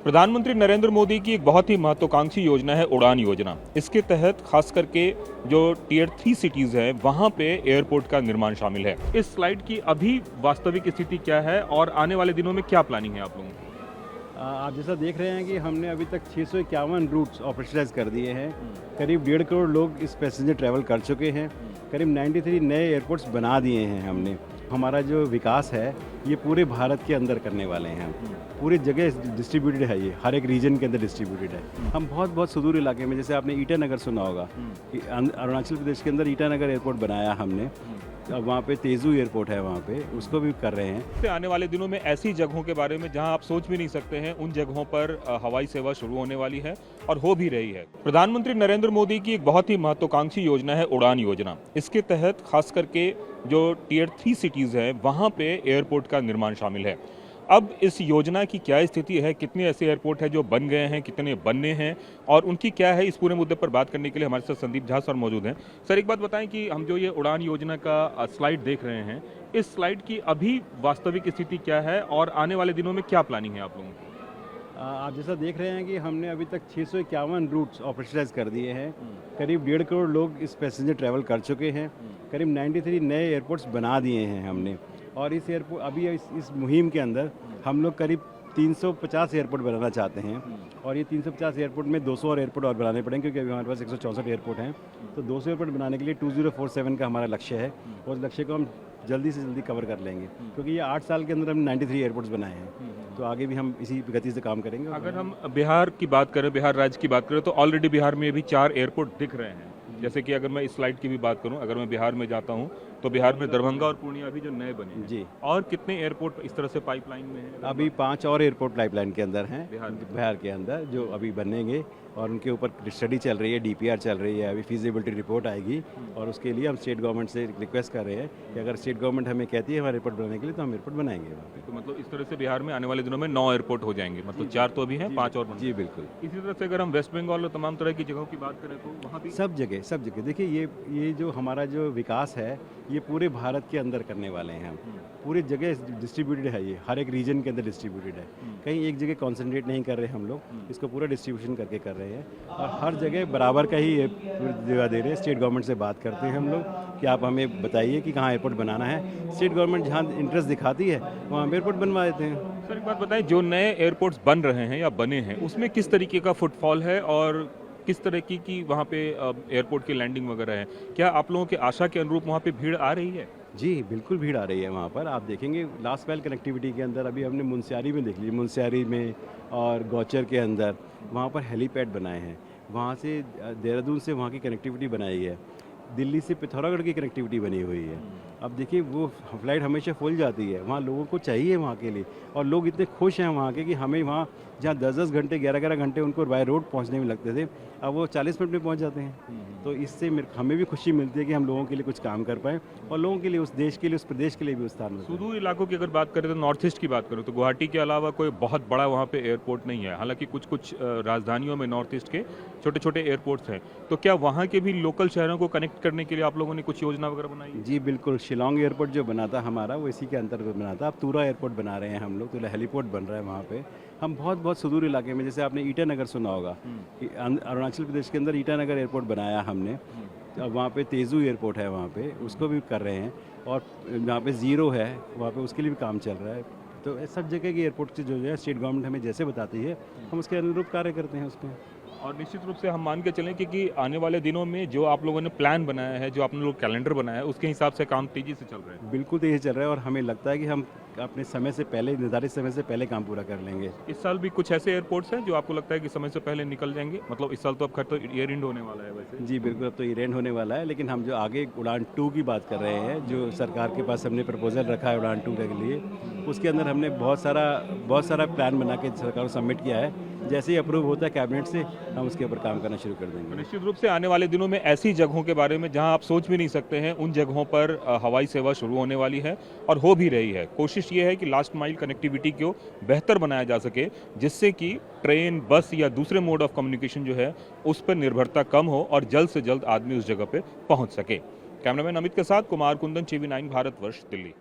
प्रधानमंत्री नरेंद्र मोदी की एक बहुत ही महत्वाकांक्षी योजना है उड़ान योजना। इसके तहत खास करके जो टियर 3 सिटीज़ हैं वहाँ पे एयरपोर्ट का निर्माण शामिल है। इस स्लाइड की अभी वास्तविक स्थिति क्या है और आने वाले दिनों में क्या प्लानिंग है आप लोगों की? आप जैसा देख रहे हैं कि हमने अभी तक 651 रूट्स ऑपरेशनलाइज कर दिए हैं। करीब 1.5 करोड़ लोग इस पैसेंजर ट्रैवल कर चुके हैं। करीब 93 नए एयरपोर्ट्स बना दिए हैं हमने। हमारा जो विकास है ये पूरे भारत के अंदर करने वाले हैं हम। पूरी जगह डिस्ट्रीब्यूटेड है, ये हर एक रीजन के अंदर डिस्ट्रीब्यूटेड है। हम बहुत सुदूर इलाके में, जैसे आपने ईटानगर सुना होगा, अरुणाचल प्रदेश के अंदर ईटानगर एयरपोर्ट बनाया हमने। अब वहाँ पे तेजू एयरपोर्ट है, वहाँ पे उसको भी कर रहे हैं। आने वाले दिनों में ऐसी जगहों के बारे में जहां आप सोच भी नहीं सकते हैं, उन जगहों पर हवाई सेवा शुरू होने वाली है और हो भी रही है। प्रधानमंत्री नरेंद्र मोदी की एक बहुत ही महत्वाकांक्षी योजना है उड़ान योजना। इसके तहत खास करके जो टियर 3 सिटीज़ हैं वहाँ पे एयरपोर्ट का निर्माण शामिल है। अब इस योजना की क्या स्थिति है, कितने ऐसे एयरपोर्ट हैं जो बन गए हैं, कितने बनने हैं और उनकी क्या है, इस पूरे मुद्दे पर बात करने के लिए हमारे साथ संदीप झा सर मौजूद हैं। सर, एक बात बताएं कि हम जो ये उड़ान योजना का स्लाइड देख रहे हैं, इस स्लाइड की अभी वास्तविक स्थिति क्या है और आने वाले दिनों में क्या प्लानिंग है आप लोगों की? आप जैसा देख रहे हैं कि हमने अभी तक 651 रूट्स ऑपरेशनलाइज कर दिए हैं। करीब 1.5 करोड़ लोग इस पैसेंजर ट्रैवल कर चुके हैं। करीब 93 नए एयरपोर्ट्स बना दिए हैं हमने। और इस एयरपोर्ट अभी इस मुहिम के अंदर हम लोग करीब 350 एयरपोर्ट बनाना चाहते हैं। और ये 350 एयरपोर्ट में 200 और एयरपोर्ट और बनाने पड़ेंगे, क्योंकि अभी हमारे पास 164 एयरपोर्ट हैं। तो 200 एयरपोर्ट बनाने के लिए 2047 का हमारा लक्ष्य है और उस लक्ष्य को हम जल्दी से जल्दी कवर कर लेंगे, क्योंकि ये 8 साल के अंदर हम 93 एयरपोर्ट्स बनाए हैं। तो आगे भी हम इसी गति से काम करेंगे। अगर हम बिहार की बात करें, बिहार राज्य की बात करें, तो ऑलरेडी बिहार में भी 4 एयरपोर्ट दिख रहे हैं। जैसे कि अगर मैं इस स्लाइड की भी बात करूं, अगर मैं बिहार में जाता हूं तो बिहार में दरभंगा और पूर्णिया भी जो नए बने हैं जी। और कितने एयरपोर्ट इस तरह से पाइपलाइन में हैं? अभी 5 और एयरपोर्ट पाइपलाइन के अंदर हैं बिहार के अंदर, जो अभी बनेंगे और उनके ऊपर स्टडी चल रही है, डीपीआर चल रही है। अभी फिजिबिलिटी रिपोर्ट आएगी और उसके लिए हम स्टेट गवर्नमेंट से रिक्वेस्ट कर रहे हैं कि अगर स्टेट गवर्नमेंट हमें कहती है हमारे एयरपोर्ट बनाने के लिए, तो हम एयरपोर्ट बनाएंगे वहाँ पे। तो मतलब इस तरह से बिहार में आने वाले दिनों में 9 एयरपोर्ट हो जाएंगे, मतलब 4 तो अभी हैं, 5 और बनेंगे। जी बिल्कुल। इसी तरह से अगर हम वेस्ट बंगाल और तमाम तरह की जगहों की बात करें तो वहाँ भी सब जगह देखिए, ये जो हमारा जो विकास है ये पूरे भारत के अंदर करने वाले हैं हम। पूरी जगह डिस्ट्रीब्यूटेड है, ये हर एक रीजन के अंदर डिस्ट्रीब्यूटेड है। कहीं एक जगह कॉन्सेंट्रेट नहीं कर रहे हम लोग, इसको पूरा डिस्ट्रीब्यूशन करके कर रहे हैं और हर जगह बराबर का ही जगह दे रहे हैं। स्टेट गवर्नमेंट से बात करते हैं हम लोग कि आप हमें बताइए कि कहाँ एयरपोर्ट बनाना है। स्टेट गवर्नमेंट जहाँ इंटरेस्ट दिखाती है वहाँ एयरपोर्ट बनवा देते हैं। सर, एक बात बताएं, जो नए एयरपोर्ट्स बन रहे हैं या बने हैं उसमें किस तरीके का फुटफॉल है और किस तरह की वहाँ पे एयरपोर्ट की लैंडिंग वगैरह है? क्या आप लोगों के आशा के अनुरूप वहाँ पे भीड़ आ रही है? जी बिल्कुल भीड़ आ रही है वहाँ पर। आप देखेंगे लास्ट माइल कनेक्टिविटी के अंदर अभी हमने मुनस्यारी में देख लीजिए, मुनस्यारी में और गौचर के अंदर वहाँ पर हेलीपैड बनाए हैं। वहाँ से देहरादून से वहाँ की कनेक्टिविटी बनाई है। दिल्ली से पिथौरागढ़ की कनेक्टिविटी बनी हुई है। अब देखिए वो फ्लाइट हमेशा फुल जाती है, वहाँ लोगों को चाहिए वहाँ के लिए, और लोग इतने खुश हैं वहाँ के कि हमें वहाँ जहाँ 10-10 घंटे 11-11 घंटे उनको बाय रोड पहुँचने में लगते थे, अब वो 40 मिनट में पहुँच जाते हैं। तो इससे हमें भी खुशी मिलती है कि हम लोगों के लिए कुछ काम कर पाएँ और लोगों के लिए, उस देश के लिए, उस प्रदेश के लिए भी उस स्थान में। सुदूर इलाकों की अगर बात करें तो नॉर्थ ईस्ट की बात करें तो गुवाहाटी के अलावा कोई बहुत बड़ा वहाँ पे एयरपोर्ट नहीं है। हालांकि कुछ राजधानियों में नॉर्थ ईस्ट के छोटे छोटे एयरपोर्ट्स हैं। तो क्या वहाँ के भी लोकल शहरों को कनेक्ट करने के लिए आप लोगों ने कुछ योजना वगैरह बनाई है? जी बिल्कुल। शिलोंग एयरपोर्ट जो बना था हमारा, वो इसी के अंतर्गत बना था। अब तूरा एयरपोर्ट बना रहे हैं हम लोग, तो हेलीपोर्ट बन रहा है वहाँ पे। हम बहुत सुदूर इलाके में, जैसे आपने ईटानगर सुना होगा, अरुणाचल प्रदेश के अंदर ईटानगर एयरपोर्ट बनाया हमने। अब वहाँ पे तेजू एयरपोर्ट है, वहाँ पे उसको भी कर रहे हैं। और जहाँ पे ज़ीरो है वहाँ पे उसके लिए भी काम चल रहा है। तो सब जगह की एयरपोर्ट से जो है स्टेट गवर्नमेंट हमें जैसे बताती है हम उसके अनुरूप कार्य करते हैं उसमें। और निश्चित रूप से हम मान के चलें कि आने वाले दिनों में जो आप लोगों ने प्लान बनाया है, जो आपने लोग कैलेंडर बनाया है, उसके हिसाब से काम तेजी से चल रहा है। बिल्कुल तेजी चल रहा है और हमें लगता है कि हम अपने समय से पहले, निर्धारित समय से पहले काम पूरा कर लेंगे। इस साल भी कुछ ऐसे एयरपोर्ट्स हैं जो आपको लगता है कि समय से पहले निकल जाएंगे? मतलब इस साल तो अब खैर तो ईयर एंड होने वाला है वैसे। जी बिल्कुल, अब तो ईयर एंड होने वाला है, लेकिन हम जो आगे उड़ान 2 की बात कर रहे हैं, जो सरकार के पास हमने प्रपोजल रखा है उड़ान 2 के लिए, उसके अंदर हमने बहुत सारा प्लान बना के सरकार को सबमिट किया है। जैसे ही अप्रूव होता है कैबिनेट से, हम उसके ऊपर काम करना शुरू कर देंगे। निश्चित रूप से आने वाले दिनों में ऐसी जगहों के बारे में जहां आप सोच भी नहीं सकते हैं, उन जगहों पर हवाई सेवा शुरू होने वाली है और हो भी रही है। कोशिश ये है कि लास्ट माइल कनेक्टिविटी को बेहतर बनाया जा सके, जिससे कि ट्रेन, बस या दूसरे मोड ऑफ कम्युनिकेशन जो है उस पर निर्भरता कम हो और जल्द से जल्द आदमी उस जगह पर पहुंच सके। कैमरामैन अमित के साथ कुमार कुंदन, TV9 भारतवर्ष, दिल्ली।